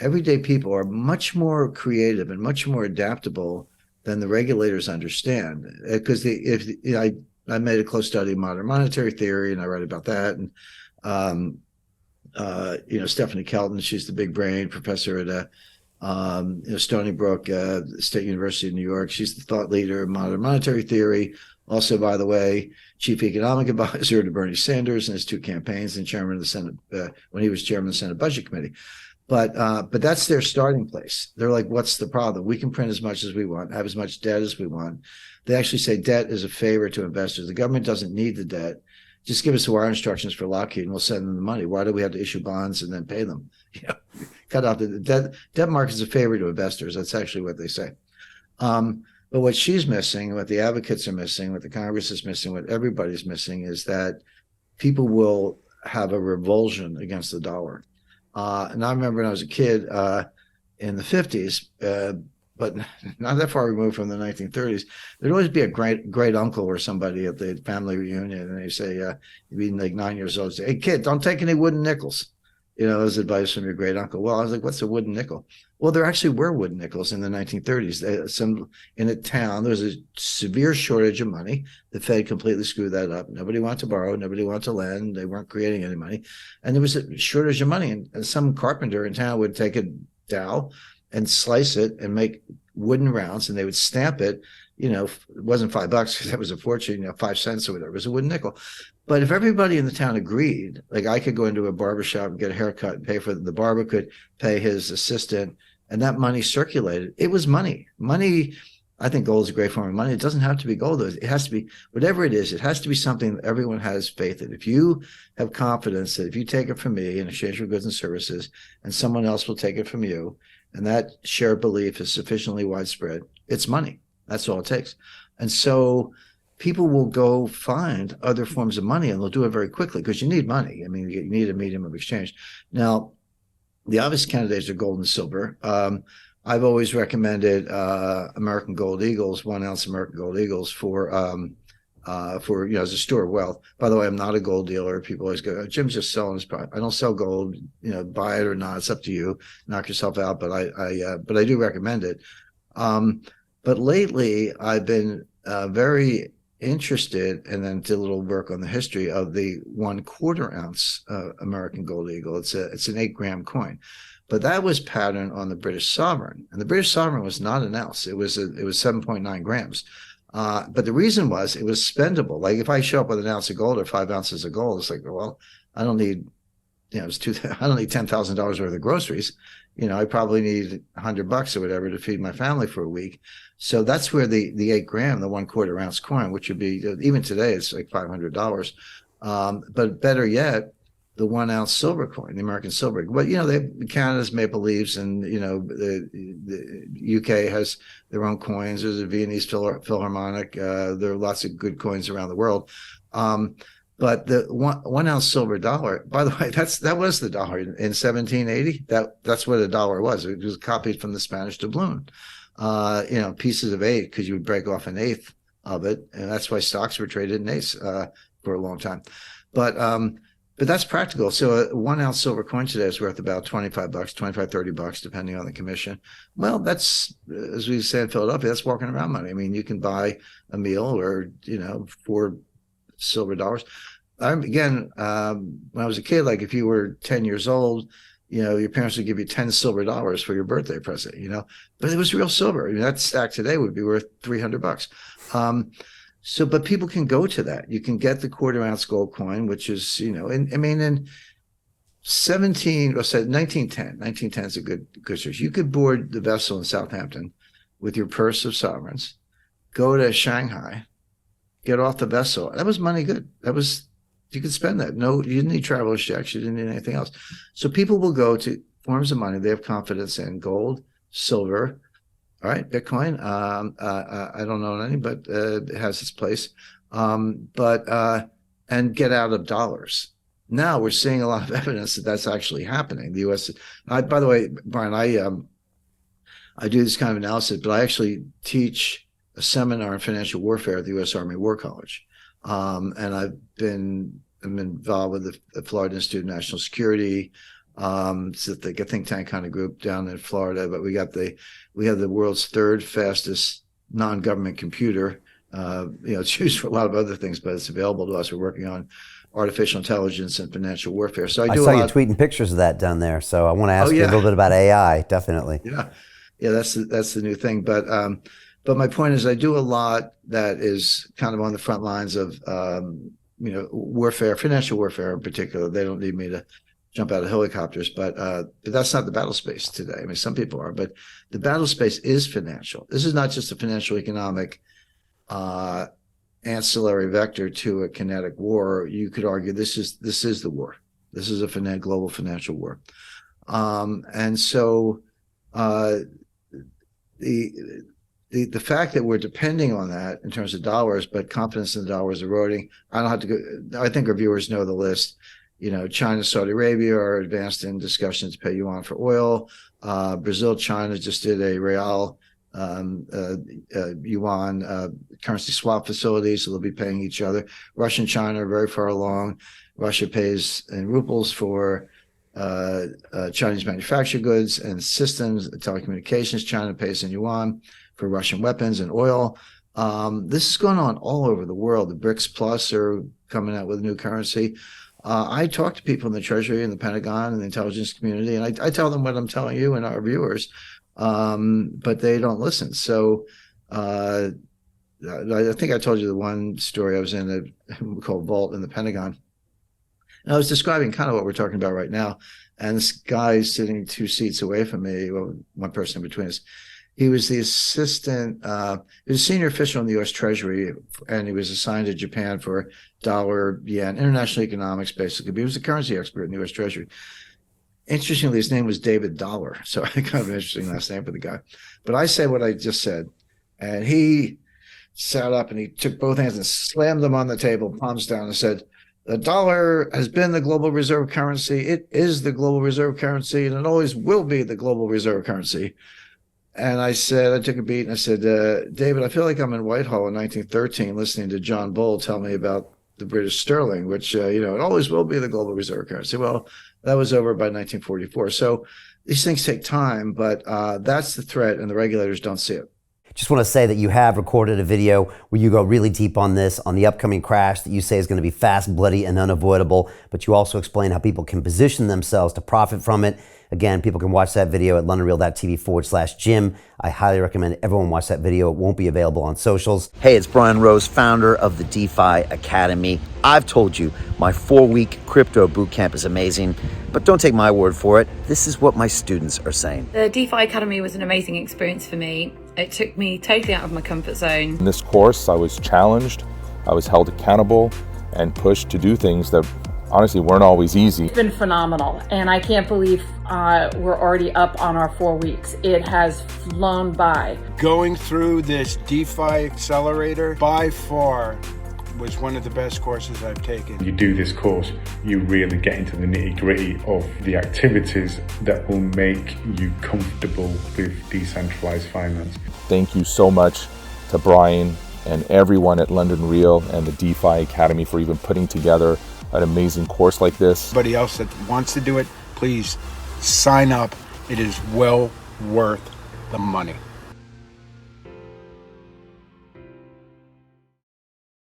everyday people are much more creative and much more adaptable than the regulators understand. Because if you know, I made a close study of modern monetary theory, and I write about that. And um, Stephanie Kelton, she's the big brain professor at Stony Brook State University of New York. She's the thought leader of modern monetary theory. Also, by the way, chief economic advisor to Bernie Sanders in his two campaigns, and chairman of the Senate when he was chairman of the Senate Budget Committee. But that's their starting place. They're like, what's the problem? We can print as much as we want, have as much debt as we want. They actually say debt is a favor to investors. The government doesn't need the debt. Just give us the wire instructions for Lockheed and we'll send them the money. Why do we have to issue bonds and then pay them? Cut off the debt market is a favor to investors. That's actually what they say. But what she's missing, what the advocates are missing, what the Congress is missing, what everybody's missing is that people will have a revulsion against the dollar. And I remember when I was a kid in the 50s, but not that far removed from the 1930s, there'd always be a great uncle or somebody at the family reunion, and they say, you'd be like 9 years old, say, "Hey kid, don't take any wooden nickels." As advice from your great uncle. Well, I was like, "What's a wooden nickel?" Well, there actually were wooden nickels in the 1930s. In a town, there was a severe shortage of money. The Fed completely screwed that up. Nobody wanted to borrow. Nobody wanted to lend. They weren't creating any money. And there was a shortage of money. And some carpenter in town would take a dowel and slice it and make wooden rounds, and they would stamp it. It wasn't $5 because that was a fortune, 5 cents or whatever. It was a wooden nickel. But if everybody in the town agreed, like I could go into a barber shop and get a haircut and pay for it, the barber could pay his assistant, and that money circulated. It was money. Money, I think gold is a great form of money. It doesn't have to be gold, though. It has to be, whatever it is, it has to be something that everyone has faith in. If you have confidence that if you take it from me in exchange for goods and services, and someone else will take it from you, and that shared belief is sufficiently widespread, it's money. That's all it takes. And so people will go find other forms of money, and they'll do it very quickly because you need money. I mean, you need a medium of exchange. Now, the obvious candidates are gold and silver. I've always recommended American Gold Eagles, 1 ounce American Gold Eagles for as a store of wealth. By the way, I'm not a gold dealer. People always go, "Jim's just selling his product." I don't sell gold. Buy it or not, it's up to you. Knock yourself out. But I do recommend it. But lately, I've been very interested, and then did a little work on the history of the 1/4 ounce American Gold Eagle. It's an 8-gram coin, but that was patterned on the British sovereign, and the British sovereign was not an ounce. It was 7.9 grams. But the reason was it was spendable. Like if I show up with an ounce of gold or 5 ounces of gold, it's like, well, I don't need, I don't need $10,000 worth of groceries. I probably need $100 or whatever to feed my family for a week. So that's where the 8-gram, the 1/4 ounce coin, which would be, even today, it's like $500. But better yet, the 1 ounce silver coin, the American silver. But Canada's maple leaves, and the UK has their own coins. There's a Viennese Philharmonic. There are lots of good coins around the world. But the 1 ounce silver dollar, by the way, that was the dollar in 1780. That's what a dollar was. It was copied from the Spanish doubloon. Pieces of 8, because you would break off an eighth of it, and that's why stocks were traded in eighths for a long time. But that's practical. So a 1 ounce silver coin today is worth about $25, $25, $30, depending on the commission. Well, that's, as we say in Philadelphia, that's walking around money. I mean, you can buy a meal or, 4 silver dollars. When I was a kid, like if you were 10 years old, your parents would give you 10 silver dollars for your birthday present, but it was real silver. I mean, that stack today would be worth $300. But people can go to that. You can get the 1/4 ounce gold coin, which is, in 1910 is a good search. You could board the vessel in Southampton with your purse of sovereigns, go to Shanghai, get off the vessel. That was money good. You could spend that. No, you didn't need traveler's checks. You didn't need anything else. So people will go to forms of money they have confidence in: gold, silver, all right, Bitcoin. I don't know any, but it has its place. And get out of dollars. Now we're seeing a lot of evidence that that's actually happening. The U.S. By the way, Brian, I do this kind of analysis, but I actually teach a seminar on financial warfare at the U.S. Army War College. And I'm involved with the Florida Institute of National Security. It's a think tank kind of group down in Florida, but we have the world's third fastest non-government computer. It's used for a lot of other things, but it's available to us. We're working on artificial intelligence and financial warfare. So I saw you tweeting pictures of that down there. So I want to ask you a little bit about AI, definitely. Yeah, that's the new thing. But my point is, I do a lot that is kind of on the front lines of warfare, financial warfare in particular. They don't need me to jump out of helicopters, but that's not the battle space today. I mean, some people are, but the battle space is financial. This is not just a financial economic ancillary vector to a kinetic war. You could argue this is the war. This is a global financial war, and so the fact that we're depending on that in terms of dollars, but confidence in the dollar is eroding. I don't have to go. I think our viewers know the list. China, Saudi Arabia are advanced in discussions to pay yuan for oil. Brazil, China just did a real yuan currency swap facility, so they'll be paying each other. Russia and China are very far along. Russia pays in rubles for Chinese manufactured goods and systems, telecommunications. China pays in yuan for Russian weapons and oil. This is going on all over the world. The BRICS Plus are coming out with a new currency. I talk to people in the Treasury and the Pentagon and the intelligence community, and I tell them what I'm telling you and our viewers, but they don't listen. So I think I told you the one story. I was in a called Vault in the Pentagon, and I was describing kind of what we're talking about right now. And this guy sitting 2 seats away from me, well, one person in between us, he was the assistant, he was a senior official in the U.S. Treasury, and he was assigned to Japan for dollar, yen, international economics, basically. But he was a currency expert in the U.S. Treasury. Interestingly, his name was David Dollar, so kind of an interesting last name for the guy. But I said what I just said, and he sat up and he took both hands and slammed them on the table, palms down, and said, "The dollar has been the global reserve currency. It is the global reserve currency, and it always will be the global reserve currency." And I took a beat and I said, David, I feel like I'm in Whitehall in 1913 listening to John Bull tell me about the British sterling, which, it always will be the global reserve currency. Well, that was over by 1944. So these things take time, but that's the threat, and the regulators don't see it. Just want to say that you have recorded a video where you go really deep on this, on the upcoming crash that you say is going to be fast, bloody, and unavoidable, but you also explain how people can position themselves to profit from it. Again, people can watch that video at londonreal.tv/Jim. I highly recommend everyone watch that video. It won't be available on socials. Hey, it's Brian Rose, founder of the DeFi Academy. I've told you my 4-week crypto bootcamp is amazing, but don't take my word for it. This is what my students are saying. The DeFi Academy was an amazing experience for me. It took me totally out of my comfort zone. In this course, I was challenged, I was held accountable, and pushed to do things that honestly weren't always easy. It's been phenomenal, and I can't believe we're already up on our 4 weeks. It has flown by. Going through this DeFi accelerator by far was one of the best courses I've taken. You do this course, you really get into the nitty-gritty of the activities that will make you comfortable with decentralized finance. Thank you so much to Brian and everyone at London Real and the DeFi Academy for even putting together an amazing course like this. Anybody else that wants to do it, please sign up. It is well worth the money.